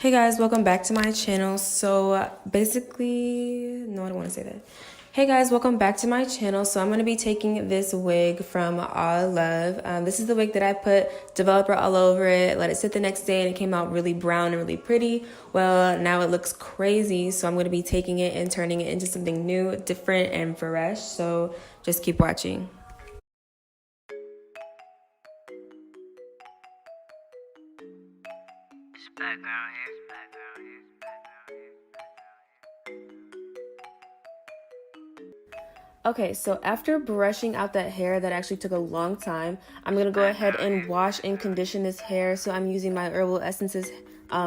Hey guys, welcome back to my channel. So basically, no, I don't want to say that. Hey guys, welcome back to my channel. So I'm going to be taking this wig from Allove. This is the wig that I put developer all over it, let it sit the next day, and it came out really brown and really pretty. Well, now it looks crazy, so I'm going to be taking it and turning it into something new, different, and fresh. So just keep watching. Okay, so after brushing out that hair that actually took a long time, I'm going to go ahead and wash and condition this hair. So I'm using my Herbal Essences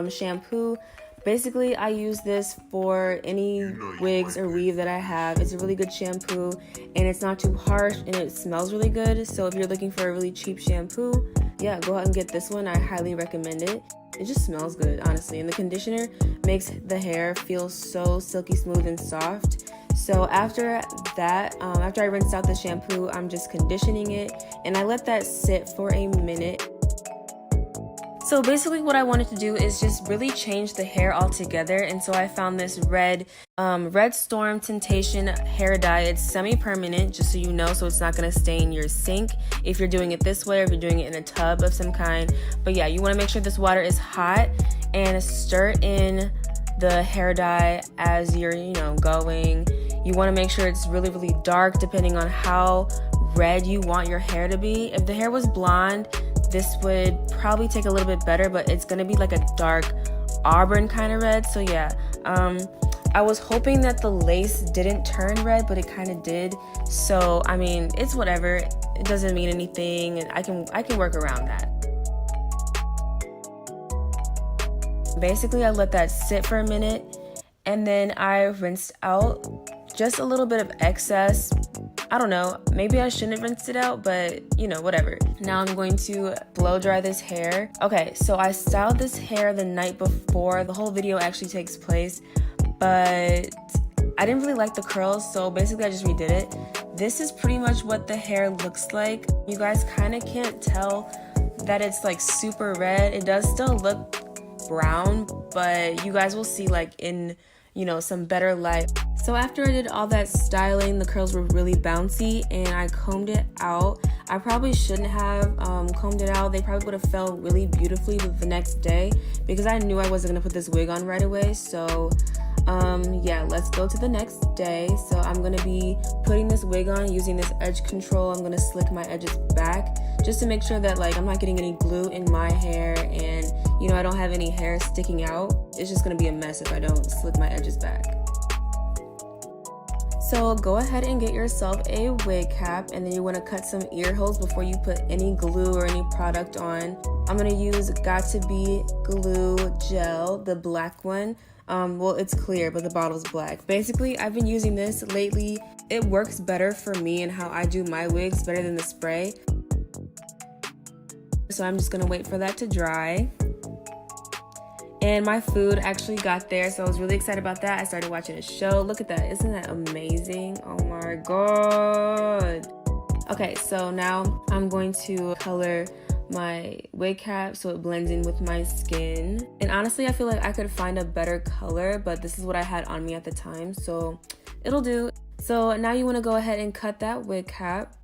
shampoo. Basically, I use this for any wigs or weave that I have. It's a really good shampoo and it's not too harsh and it smells really good. So if you're looking for a really cheap shampoo, yeah, go out and get this one. I highly recommend it. It just smells good, honestly. And the conditioner makes the hair feel so silky smooth and soft. So after that, after I rinsed out the shampoo, I'm just conditioning it and I let that sit for a minute. So basically what I wanted to do is just really change the hair altogether, and so I found this red Storm Temptation hair dye. It's semi-permanent, just so you know, so it's not going to stain your sink if you're doing it this way or if you're doing it in a tub of some kind. But yeah, you want to make sure this water is hot and stir in the hair dye as you're, going. You want to make sure it's really, really dark depending on how red you want your hair to be. If the hair was blonde, this would probably take a little bit better, but it's going to be like a dark auburn kind of red. So yeah, I was hoping that the lace didn't turn red, but it kind of did. So, I mean, it's whatever. It doesn't mean anything, and I can work around that. Basically, I let that sit for a minute, and then I rinsed out just a little bit of excess. I don't know, maybe I shouldn't have rinsed it out, but whatever. Now I'm going to blow dry this hair. Okay, so I styled this hair the night before. The whole video actually takes place, but I didn't really like the curls, so basically I just redid it. This is pretty much what the hair looks like. You guys kind of can't tell that it's like super red. It does still look brown, but you guys will see like in some better light. So after I did all that styling, the curls were really bouncy and I combed it out. I probably shouldn't have combed it out. They probably would have felt really beautifully the next day because I knew I wasn't gonna put this wig on right away. So yeah, let's go to the next day. So I'm gonna be putting this wig on using this edge control. I'm gonna slick my edges back just to make sure that I'm not getting any glue in my hair and I don't have any hair sticking out. It's just gonna be a mess if I don't slick my edges back. So go ahead and get yourself a wig cap, and then you want to cut some ear holes before you put any glue or any product on. I'm going to use Got To Be glue gel, the black one. Well, it's clear, but the bottle's black. Basically, I've been using this lately. It works better for me and how I do my wigs better than the spray. So I'm just going to wait for that to dry. And my food actually got there, so I was really excited about that. I started watching a show. Look at that. Isn't that amazing? Oh my god. Okay, so now I'm going to color my wig cap so it blends in with my skin. And honestly, I feel like I could find a better color, but this is what I had on me at the time, so it'll do. So now you want to go ahead and cut that wig cap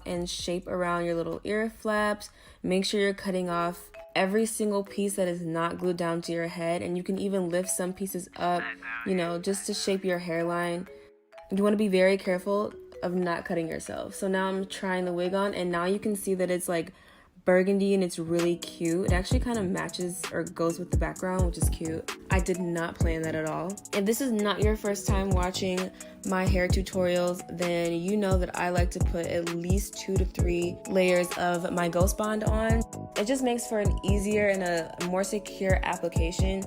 and shape around your little ear flaps. Make sure you're cutting off every single piece that is not glued down to your head, and you can even lift some pieces up, just to shape your hairline. You want to be very careful of not cutting yourself. So now I'm trying the wig on, and now you can see that it's like burgundy and it's really cute. It actually kind of matches or goes with the background, which is cute. I did not plan that at all. If this is not your first time watching my hair tutorials, then you know that I like to put at least 2 to 3 layers of my Ghost Bond on. It just makes for an easier and a more secure application.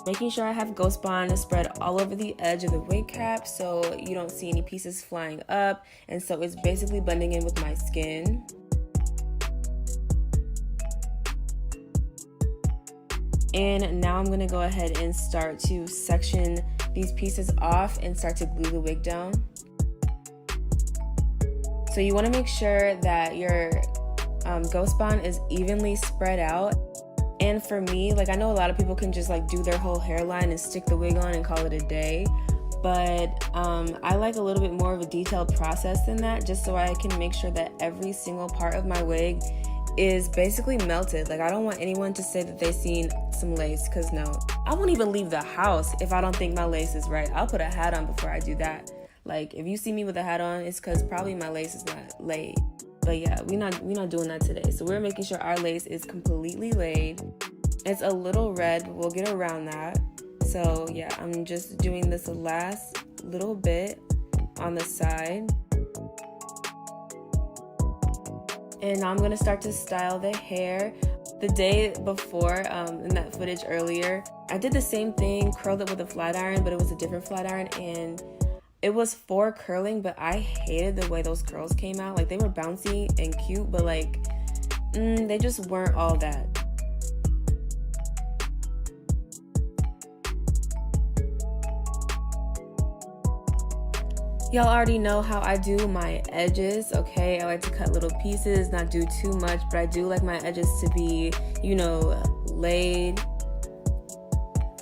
Making sure I have Ghost Bond spread all over the edge of the wig cap so you don't see any pieces flying up, and so it's basically blending in with my skin. And now I'm gonna go ahead and start to section these pieces off and start to glue the wig down. So you wanna make sure that your Ghost Bond is evenly spread out And for me, like, I know a lot of people can just like do their whole hairline and stick the wig on and call it a day, but I like a little bit more of a detailed process than that, just so I can make sure that every single part of my wig is basically melted. Like, I don't want anyone to say that they've seen some lace, because no, I won't even leave the house if I don't think my lace is right. I'll put a hat on before I do that. Like, if you see me with a hat on, it's because probably my lace is not laid. But yeah, we're not doing that today. So we're making sure our lace is completely laid. It's a little red, but we'll get around that. So yeah, I'm just doing this last little bit on the side. And now I'm gonna start to style the hair. The day before, in that footage earlier, I did the same thing, curled it with a flat iron, but it was a different flat iron, and it was for curling, but I hated the way those curls came out. Like, they were bouncy and cute, but like, they just weren't all that. Y'all already know how I do my edges, okay? I like to cut little pieces, not do too much, but I do like my edges to be, you know, laid.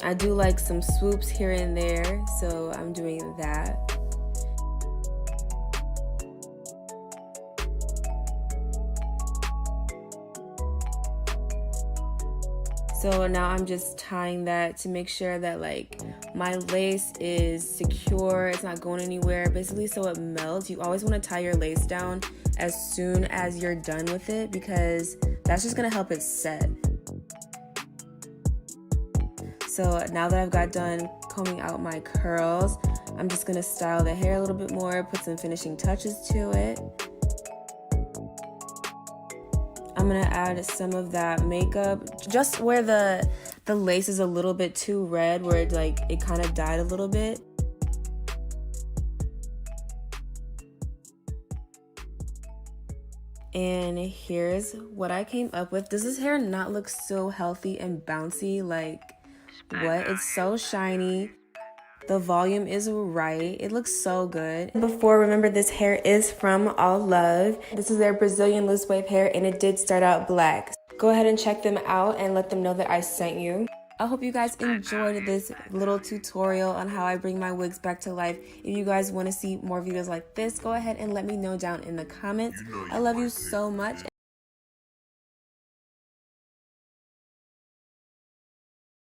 I do like some swoops here and there, so I'm doing that. So now I'm just tying that to make sure that like my lace is secure, it's not going anywhere, basically so it melts. You always want to tie your lace down as soon as you're done with it, because that's just gonna help it set. So now that I've got done combing out my curls, I'm just gonna style the hair a little bit more, put some finishing touches to it. I'm gonna add some of that makeup just where the lace is a little bit too red, where it kind of dyed a little bit. And here's what I came up with. Does this hair not look so healthy and bouncy? Like, what? It's so shiny. The volume is right. It looks so good. Before, remember, this hair is from Allove. This is their Brazilian loose wave hair, and it did start out black. Go ahead and check them out and let them know that I sent you. I hope you guys enjoyed this little tutorial on how I bring my wigs back to life. If you guys want to see more videos like this, go ahead and let me know down in the comments. I love you so much,